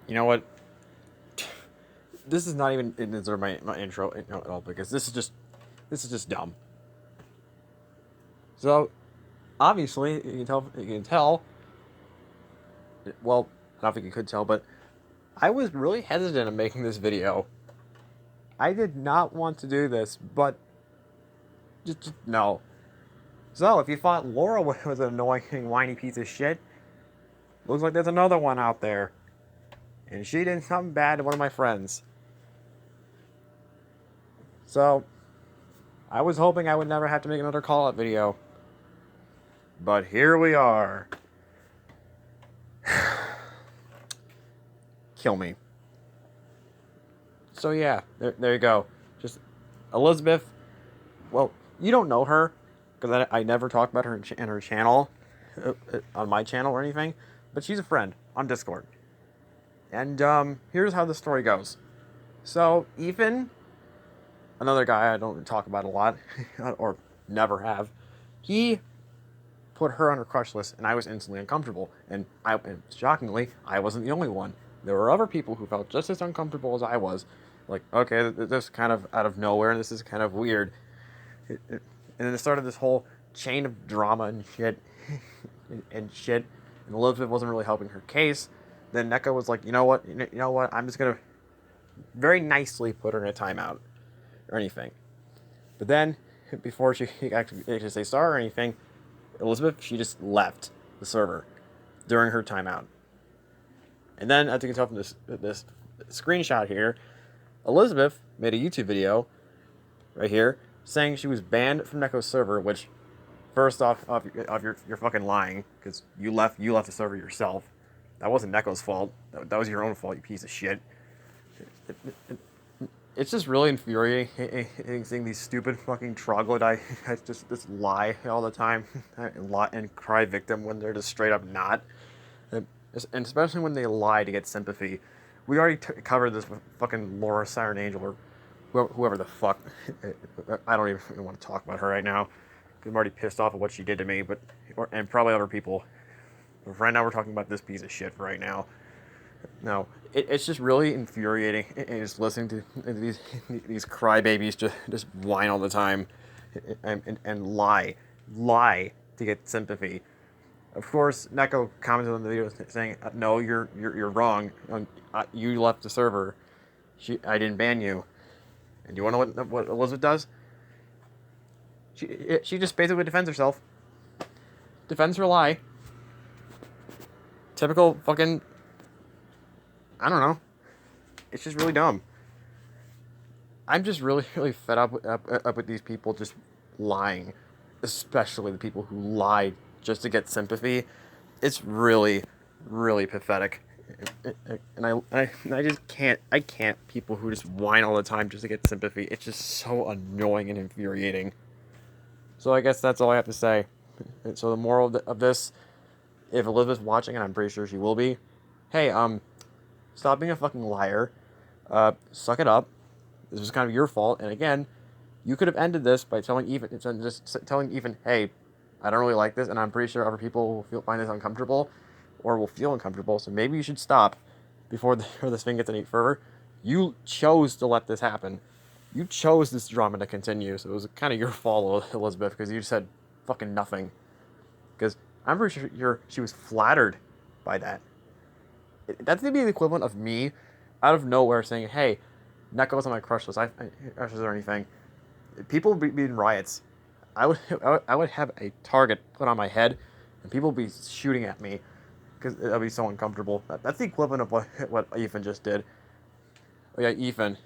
You know what? This is not even in my intro at all because this is just dumb. So obviously you can tell. Well, I don't think you could tell, but I was really hesitant in making this video. I did not want to do this, but just no. So if you thought Laura was an annoying, whiny piece of shit, looks like there's another one out there, and she did something bad to one of my friends. So I was hoping I would never have to make another call-out video. But here we are. Kill me. So yeah, there you go. Just Elizabeth. Well, you don't know her because I never talk about her in her channel, on my channel or anything. But she's a friend on Discord. And here's how the story goes. So Ethan, another guy I don't talk about a lot, or never have, he put her on her crush list, and I was instantly uncomfortable. And shockingly, I wasn't the only one. There were other people who felt just as uncomfortable as I was. Like, okay, this is kind of out of nowhere, and this is kind of weird. And then it started this whole chain of drama and shit, and shit. And Elizabeth wasn't really helping her case. Then Neko was like, you know what? I'm just gonna very nicely put her in a timeout or anything. But then, before she actually say sorry or anything, Elizabeth, she just left the server during her timeout. And then, as you can tell from this screenshot here, Elizabeth made a YouTube video right here saying she was banned from Neko's server, which, first off you're fucking lying, because you left the server yourself. That wasn't Neko's fault. That was your own fault, you piece of shit. It's just really infuriating seeing these stupid fucking troglodytes just lie all the time and cry victim when they're just straight up not. And especially when they lie to get sympathy. We already covered this with fucking LauraSirenAngel or whoever the fuck. I don't even want to talk about her right now, because I'm already pissed off at what she did to me, and probably other people. But right now we're talking about this piece of shit right now. No, it's just really infuriating just listening to these crybabies just whine all the time and lie to get sympathy. Of course, Neko commented on the video saying, "No, you're wrong. You left the server. I didn't ban you." And do you want to know what Elizabeth does? She just basically defends herself, defends her lie. Typical fucking. I don't know. It's just really dumb. I'm just really fed up with these people just lying, especially the people who lie just to get sympathy. It's really pathetic, and I just can't. I can't. People who just whine all the time just to get sympathy. It's just so annoying and infuriating. So I guess that's all I have to say. And so the moral of this, if Elizabeth's watching, and I'm pretty sure she will be, hey, stop being a fucking liar. Suck it up. This was kind of your fault. And again, you could have ended this by telling Ethan, hey, I don't really like this, and I'm pretty sure other people will find this uncomfortable, or will feel uncomfortable. So maybe you should stop before this thing gets any further. You chose to let this happen. You chose this drama to continue. So it was kind of your fault, Elizabeth, because you said fucking nothing. Because I'm pretty sure she was flattered by that. That's gonna be the equivalent of me, out of nowhere, saying, "Hey, Neko's on my crush list. Crushes or anything." People would be in riots. I would have a target put on my head, and people would be shooting at me because it would be so uncomfortable. That's the equivalent of what Ethan just did. Oh yeah, Ethan.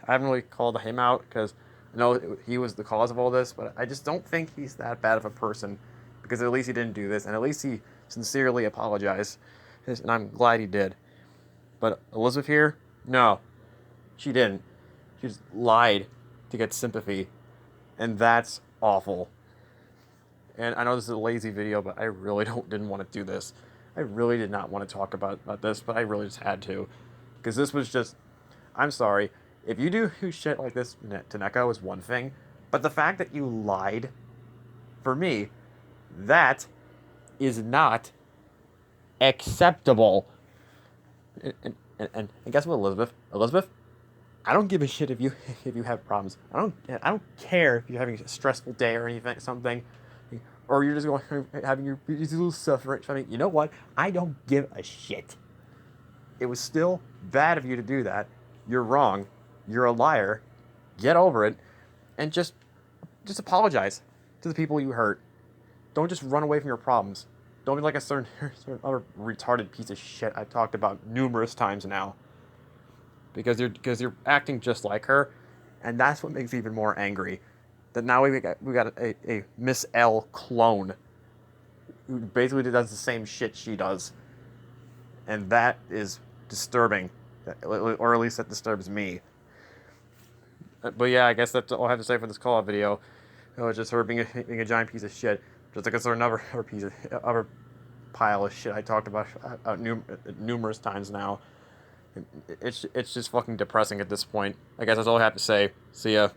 I haven't really called him out because I know he was the cause of all this, but I just don't think he's that bad of a person, because at least he didn't do this, and at least he sincerely apologized. And I'm glad he did. But Elizabeth here, no, she didn't. She just lied to get sympathy, and that's awful. And I know this is a lazy video, but I really didn't want to do this. I really did not want to talk about this, but I really just had to, because this was just. I'm sorry, if you do shit like this to Neko is one thing, but the fact that you lied, for me, that is not acceptable. And guess what, Elizabeth? Elizabeth, I don't give a shit if you if you have problems. I don't care if you're having a stressful day or anything something, or you're just going having your little suffering. I mean, you know what? I don't give a shit. It was still bad of you to do that. You're wrong. You're a liar. Get over it, and just apologize to the people you hurt. Don't just run away from your problems. Don't be like a certain other retarded piece of shit I've talked about numerous times now. Because you're acting just like her, and that's what makes me even more angry. That now we got a Miss L clone who basically does the same shit she does, and that is disturbing, or at least that disturbs me. But yeah, I guess that's all I have to say for this call-out video. It was just her being a giant piece of shit, just like another piece of other pile of shit I talked about numerous times now. It's just fucking depressing at this point. I guess that's all I have to say. See ya.